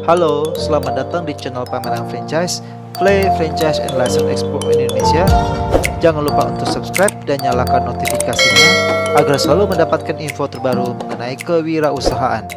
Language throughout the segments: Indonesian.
Halo, selamat datang di channel pameran franchise Play Franchise and License Expo Indonesia. Jangan lupa untuk subscribe dan nyalakan notifikasinya agar selalu mendapatkan info terbaru mengenai kewirausahaan.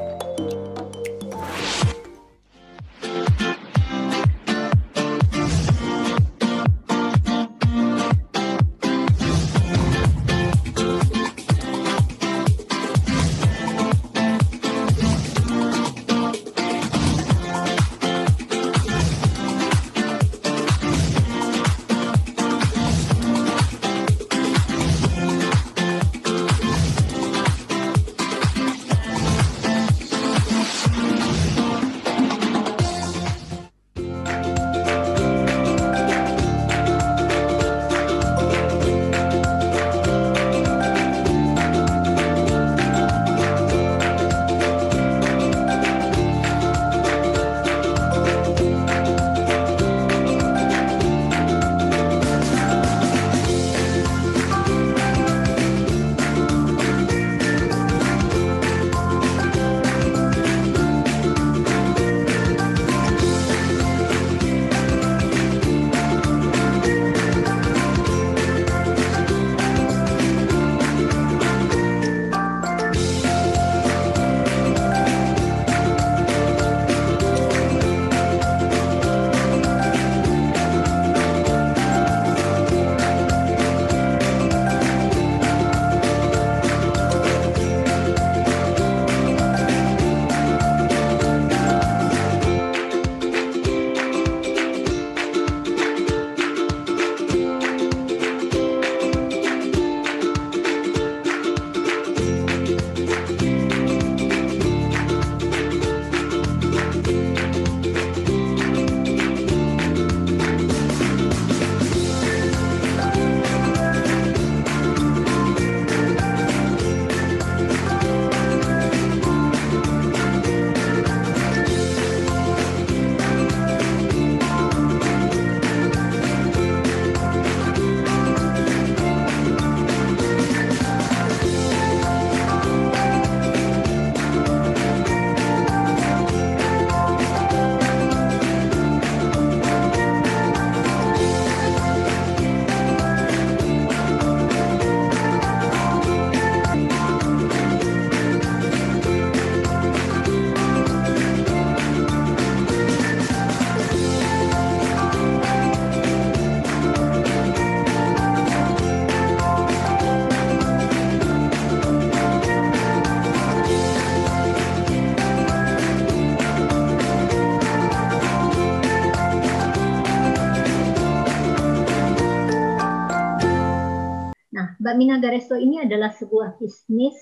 Mbak Minaga Resto ini adalah sebuah bisnis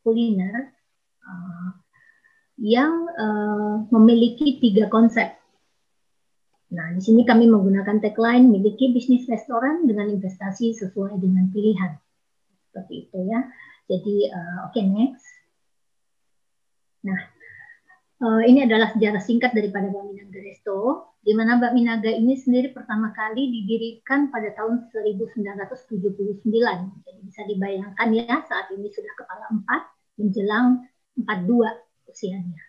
kuliner yang memiliki 3 konsep. Nah, di sini kami menggunakan tagline miliki bisnis restoran dengan investasi sesuai dengan pilihan. Seperti itu ya. Jadi, oke, next. Nah, ini adalah sejarah singkat daripada Mbak Minaga Resto, di mana Mbak Minaga ini sendiri pertama kali didirikan pada tahun 1979. Jadi bisa dibayangkan ya, saat ini sudah kepala 4, menjelang 42 usianya.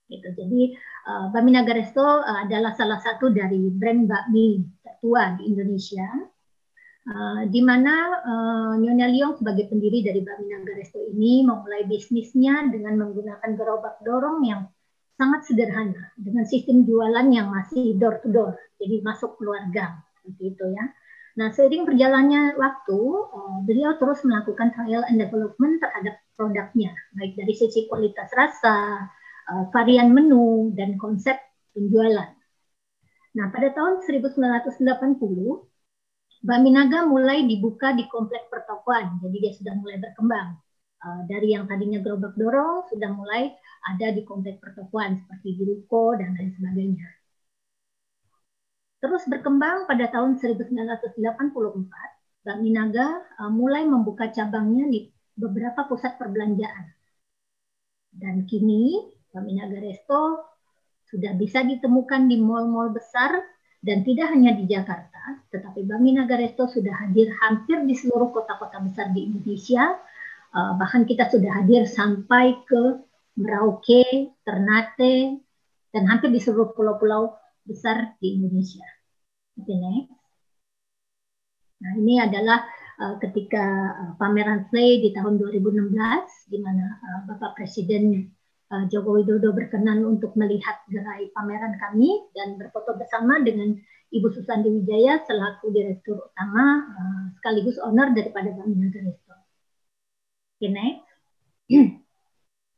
Gitu. Jadi Mbak Minaga Resto adalah salah satu dari brand bakmi tertua di Indonesia, di mana Nyonya Liong sebagai pendiri dari Mbak Minaga Resto ini memulai bisnisnya dengan menggunakan gerobak dorong yang sangat sederhana dengan sistem jualan yang masih door to door, jadi masuk keluarga seperti itu ya. Nah, seiring berjalannya waktu, beliau terus melakukan trial and development terhadap produknya, baik dari sisi kualitas rasa, varian menu, dan konsep penjualan. Nah, pada tahun 1980, Mbak Minaga mulai dibuka di komplek pertokoan, jadi dia sudah mulai berkembang. Dari yang tadinya gerobak dorong, sudah mulai ada di komplek pertokoan, seperti di ruko, dan lain sebagainya. Terus berkembang pada tahun 1984, Mbak Minaga mulai membuka cabangnya di beberapa pusat perbelanjaan. Dan kini, Mbak Minaga Resto sudah bisa ditemukan di mal-mal besar, dan tidak hanya di Jakarta, tetapi Mbak Minaga Resto sudah hadir hampir di seluruh kota-kota besar di Indonesia. Bahkan kita sudah hadir sampai ke Merauke, Ternate, dan hampir di seluruh pulau-pulau besar di Indonesia. Oke, next. Nah, ini adalah ketika pameran Play di tahun 2016, di mana Bapak Presiden Joko Widodo berkenan untuk melihat gerai pameran kami dan berfoto bersama dengan Ibu Susandi Wijaya selaku Direktur Utama sekaligus owner daripada Bami Naga Resto. Oke, next.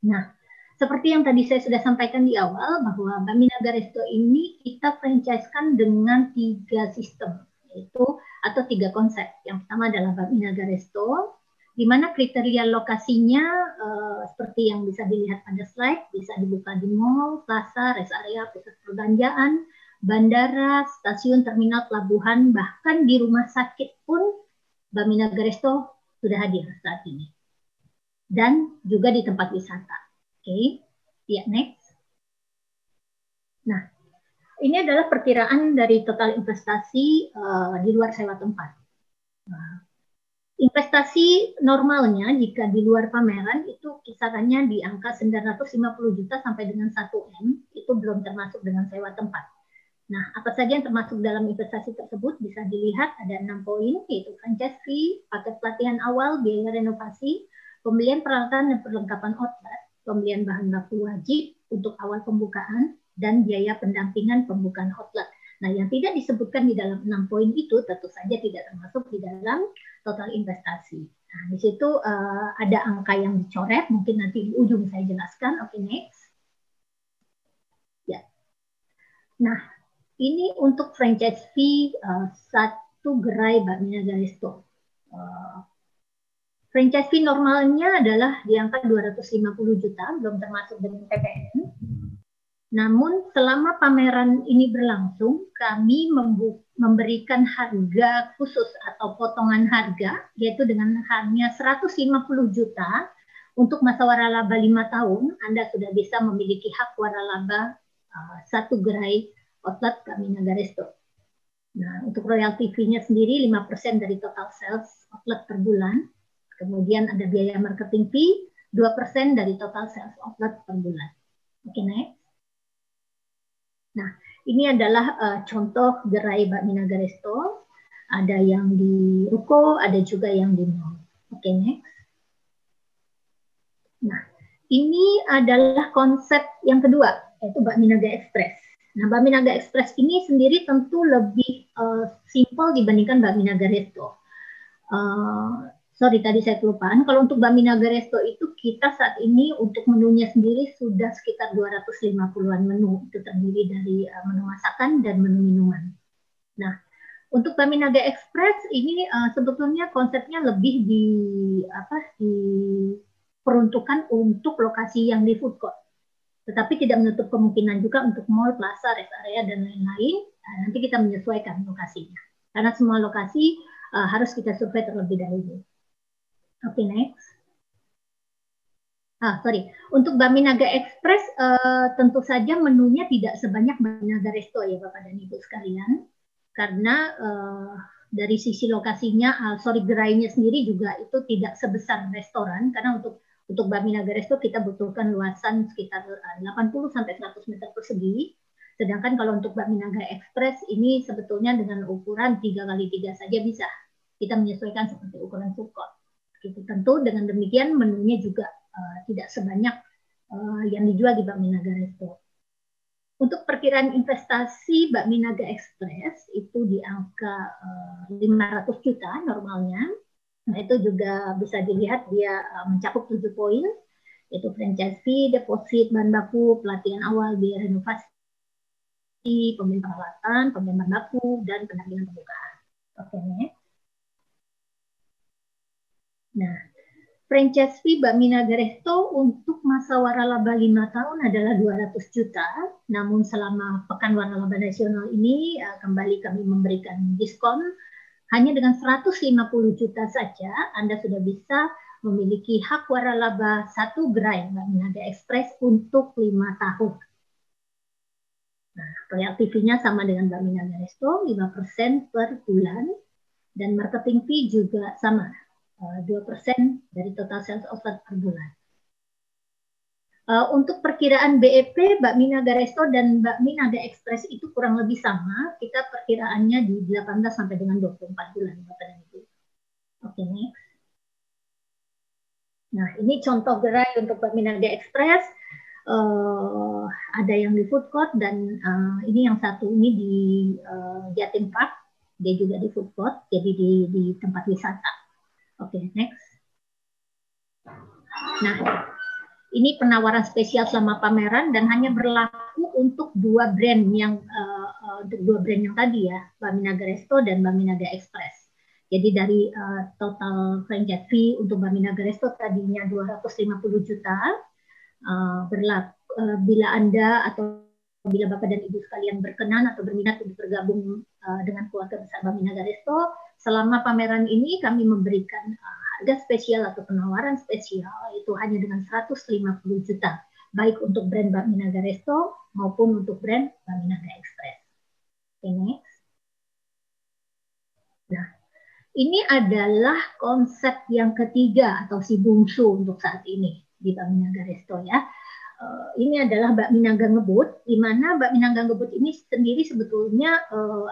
Nah, seperti yang tadi saya sudah sampaikan di awal bahwa Bami Naga Resto ini kita franchise-kan dengan 3 sistem, yaitu atau 3 konsep. Yang pertama adalah Bami Naga Resto, di mana kriteria lokasinya seperti yang bisa dilihat pada slide, bisa dibuka di mall, plaza, rest area, pusat perbelanjaan, bandara, stasiun, terminal, pelabuhan, bahkan di rumah sakit pun Bami Naga Resto sudah hadir saat ini. Dan juga di tempat wisata. Oke, ya, next. Nah, ini adalah perkiraan dari total investasi di luar sewa tempat. Nah, investasi normalnya jika di luar pameran itu kisarannya di angka 950 juta sampai dengan 1 M, itu belum termasuk dengan sewa tempat. Nah, apa saja yang termasuk dalam investasi tersebut bisa dilihat ada 6 poin, yaitu franchise fee, paket pelatihan awal, biaya renovasi, pembelian peralatan dan perlengkapan outlet, pembelian bahan baku wajib untuk awal pembukaan, dan biaya pendampingan pembukaan outlet. Nah, yang tidak disebutkan di dalam 6 poin itu tentu saja tidak termasuk di dalam total investasi. Nah, di situ ada angka yang dicoret, mungkin nanti di ujung saya jelaskan. Oke, next. Ya. Nah, ini untuk franchise fee satu gerai Bami Naga Resto. Franchise fee normalnya adalah di angka 250 juta, belum termasuk dengan PPN. Namun selama pameran ini berlangsung, kami memberikan harga khusus atau potongan harga, yaitu dengan hanya 150 juta untuk masa waralaba 5 tahun, Anda sudah bisa memiliki hak waralaba satu gerai outlet Bami Naga Resto. Nah, untuk royalty fee-nya sendiri 5% dari total sales outlet per bulan. Kemudian ada biaya marketing fee 2% dari total sales outlet per bulan. Oke, next. Nah, ini adalah contoh gerai Bami Naga Resto. Ada yang di ruko, ada juga yang di mall. Oke, next. Nah, ini adalah konsep yang kedua, yaitu Bami Naga Express. Nah, Bami Naga Express ini sendiri tentu lebih simpel dibandingkan Bami Naga Resto. Sorry, tadi saya kelupaan. Kalau untuk Bami Naga Resto itu kita saat ini untuk menunya sendiri sudah sekitar 250-an menu. Itu terdiri dari menu masakan dan menu minuman. Nah, untuk Bami Naga Express ini sebetulnya konsepnya lebih diperuntukkan untuk lokasi yang di food court. Tetapi tidak menutup kemungkinan juga untuk mall, plaza, rest area, dan lain-lain. Nah, nanti kita menyesuaikan lokasinya. Karena semua lokasi harus kita survei terlebih dahulu. Oke, next. Sorry. Untuk Bami Naga Express tentu saja menunya tidak sebanyak Bami Naga Resto ya Bapak dan Ibu sekalian. Karena dari sisi lokasinya, gerainya sendiri juga itu tidak sebesar restoran. Karena untuk Bami Naga Resto kita butuhkan luasan sekitar 80 sampai 100 meter persegi. Sedangkan kalau untuk Bami Naga Express ini sebetulnya dengan ukuran 3x3 saja bisa. Kita menyesuaikan seperti ukuran food court. Gitu. Tentu dengan demikian menunya juga tidak sebanyak yang dijual di Bami Naga Resto. Untuk perkiraan investasi Bami Naga Express itu di angka 500 juta normalnya. Nah, itu juga bisa dilihat dia mencakup 7 poin, yaitu franchise fee, deposit, bahan baku, pelatihan awal, biaya renovasi, pembelian peralatan, pembelian bahan baku, dan pendampingan pembukaan. Oke, next. Nah, franchise fee Bami Naga Resto untuk masa waralaba 5 tahun adalah 200 juta. Namun selama Pekan Waralaba Nasional ini kembali kami memberikan diskon. Hanya dengan 150 juta saja Anda sudah bisa memiliki hak waralaba satu gerai Bami Naga Express untuk 5 tahun. Nah, royalty fee-nya sama dengan Bami Naga Resto, 5% per bulan. Dan marketing fee juga sama. 2% dari total sales outlet per bulan. Untuk perkiraan BEP, Bakmi Naga Resto dan Bakmi Naga Express itu kurang lebih sama. Kita perkiraannya di 18 sampai dengan 24 bulan, Bapak dan Ibu. Oke, next. Nah, ini contoh gerai untuk Bakmi Naga Express. Ada yang di food court dan ini yang satu ini di Jatim Park. Dia juga di food court, jadi di tempat wisata. Oke, next. Nah, ini penawaran spesial selama pameran dan hanya berlaku untuk dua brand yang tadi ya, Bakmi Naga Resto dan Bakmi Naga Express. Jadi dari total franchise fee untuk Bakmi Naga Resto tadinya 250 juta, bila Anda atau bila Bapak dan Ibu sekalian berkenan atau berminat untuk bergabung dengan keluarga besar Bakmi Naga Resto, selama pameran ini kami memberikan harga spesial atau penawaran spesial itu hanya dengan 150 juta, baik untuk brand Bakmi Naga Resto maupun untuk brand Bakmi Naga Express. Ini. Nah, ini adalah konsep yang ketiga atau si bungsu untuk saat ini di Bakmi Naga Resto ya. Ini adalah Bakmi Naga Ngebut, di mana Bakmi Naga Ngebut ini sendiri sebetulnya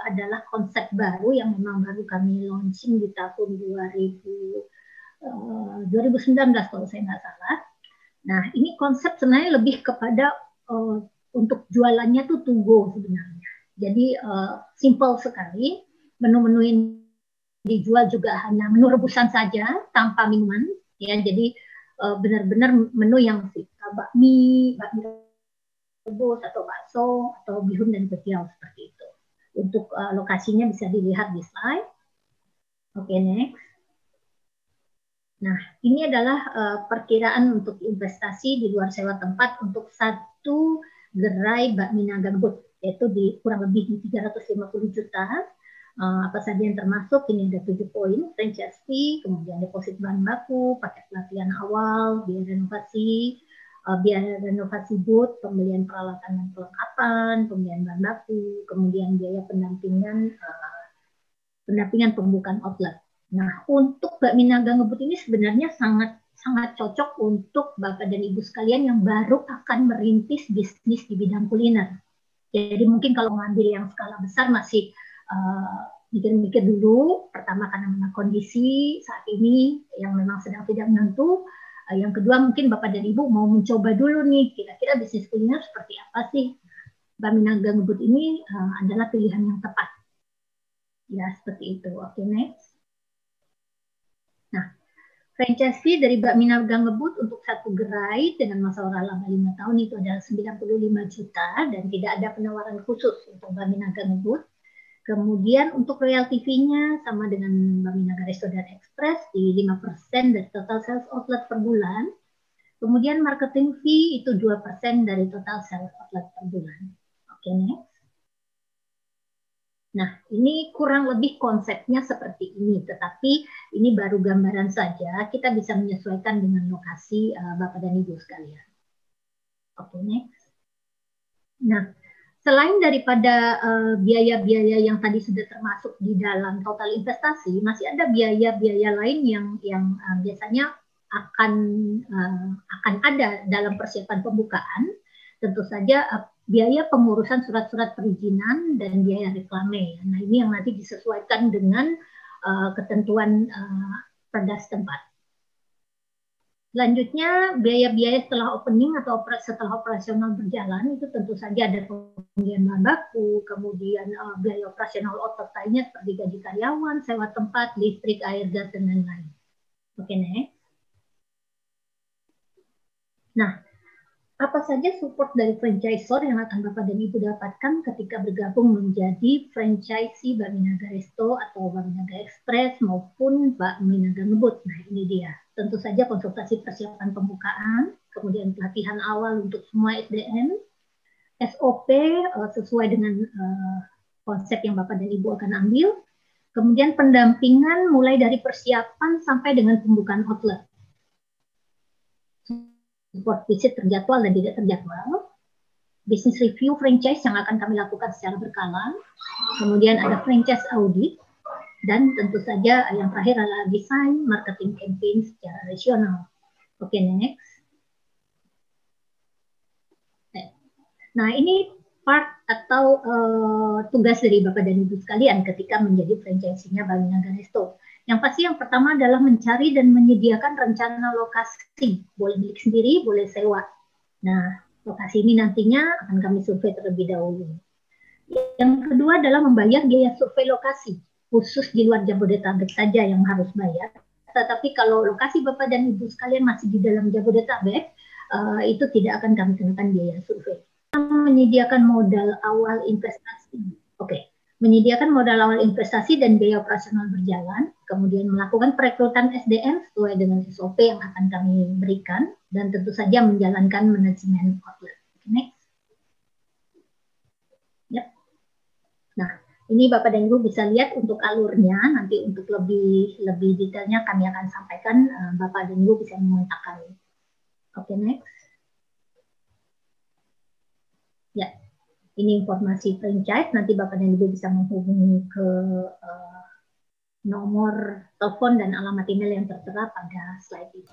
adalah konsep baru yang memang baru kami launching di tahun 2019 kalau saya nggak salah. Nah, ini konsep sebenarnya lebih kepada untuk jualannya tuh to go sebenarnya. Jadi simple sekali, menu-menu yang dijual juga hanya menu rebusan saja tanpa minuman ya. Jadi benar-benar menu yang bakmi rebus atau bakso atau bihun dan kecil seperti itu. Untuk lokasinya bisa dilihat di slide. Oke, next. Nah, ini adalah perkiraan untuk investasi di luar sewa tempat untuk satu gerai Bakmi Naga Ngebut, yaitu di kurang lebih di 350 juta. Apa saja yang termasuk, ini ada 7 poin, franchise fee, kemudian deposit bahan baku, paket pelatihan awal, biaya renovasi booth, pembelian peralatan dan perlengkapan, pembelian bahan baku, kemudian biaya pendampingan pembukaan outlet. Nah, untuk Bakmi Naga Ngebut ini sebenarnya sangat cocok untuk Bapak dan Ibu sekalian yang baru akan merintis bisnis di bidang kuliner. Jadi mungkin kalau mengambil yang skala besar masih mikir-mikir dulu. Pertama karena memang kondisi saat ini yang memang sedang tidak menentu. Yang kedua mungkin Bapak dan Ibu mau mencoba dulu nih, kira-kira bisnis kuliner seperti apa sih. Bakmi Naga Ngebut ini adalah pilihan yang tepat. Ya, seperti itu. Oke, next. Nah, franchise fee dari Bakmi Naga Ngebut untuk satu gerai dengan masa laba 5 tahun itu adalah 95 juta dan tidak ada penawaran khusus untuk Bakmi Naga Ngebut. Kemudian untuk royalty fee-nya sama dengan Bakmi Naga Resto dan Express di 5% dari total sales outlet per bulan. Kemudian marketing fee itu 2% dari total sales outlet per bulan. Oke, next. Nah, ini kurang lebih konsepnya seperti ini, tetapi ini baru gambaran saja, kita bisa menyesuaikan dengan lokasi Bapak dan Ibu sekalian. Oke, next. Nah, selain daripada biaya-biaya yang tadi sudah termasuk di dalam total investasi, masih ada biaya-biaya lain yang biasanya akan ada dalam persiapan pembukaan. Tentu saja biaya pengurusan surat-surat perizinan dan biaya reklame. Nah, ini yang nanti disesuaikan dengan ketentuan perda setempat. Selanjutnya, biaya-biaya setelah opening atau setelah operasional berjalan itu tentu saja ada pembelian bahan baku, kemudian biaya operasional outlet lainnya seperti gaji karyawan, sewa tempat, listrik, air, gas, dan lain-lain. Oke, next. Nah, apa saja support dari franchisor yang akan Bapak dan Ibu dapatkan ketika bergabung menjadi franchisee Bakmi Naga Resto atau Bakmi Naga Express maupun Bakmi Naga Ngebut? Nah, ini dia. Tentu saja konsultasi persiapan pembukaan, kemudian pelatihan awal untuk semua SDM, SOP sesuai dengan konsep yang Bapak dan Ibu akan ambil, kemudian pendampingan mulai dari persiapan sampai dengan pembukaan outlet. Support visit terjadwal dan tidak terjadwal, business review franchise yang akan kami lakukan secara berkala, kemudian ada franchise audit, dan tentu saja yang terakhir adalah desain marketing campaign secara rasional. Oke, next. Nah, ini part atau tugas dari Bapak dan Ibu sekalian ketika menjadi franchisee-nya Balinangga Resto. Yang pasti yang pertama adalah mencari dan menyediakan rencana lokasi. Boleh milik sendiri, boleh sewa. Nah, lokasi ini nantinya akan kami survei terlebih dahulu. Yang kedua adalah membayar biaya survei lokasi. Khusus di luar Jabodetabek saja yang harus bayar. Tetapi kalau lokasi Bapak dan Ibu sekalian masih di dalam Jabodetabek, itu tidak akan kami kenakan biaya survei. Menyediakan modal awal investasi. Oke. Menyediakan modal awal investasi dan biaya operasional berjalan, kemudian melakukan perekrutan SDM sesuai dengan SOP yang akan kami berikan, dan tentu saja menjalankan manajemen outlet. Next. Yep. Nah, ini Bapak dan Ibu bisa lihat untuk alurnya, nanti untuk lebih detailnya kami akan sampaikan, Bapak dan Ibu bisa mengontak kami. Oke, next. Ya, ini informasi franchise, nanti Bapak dan Ibu bisa menghubungi ke nomor telepon dan alamat email yang tertera pada slide ini.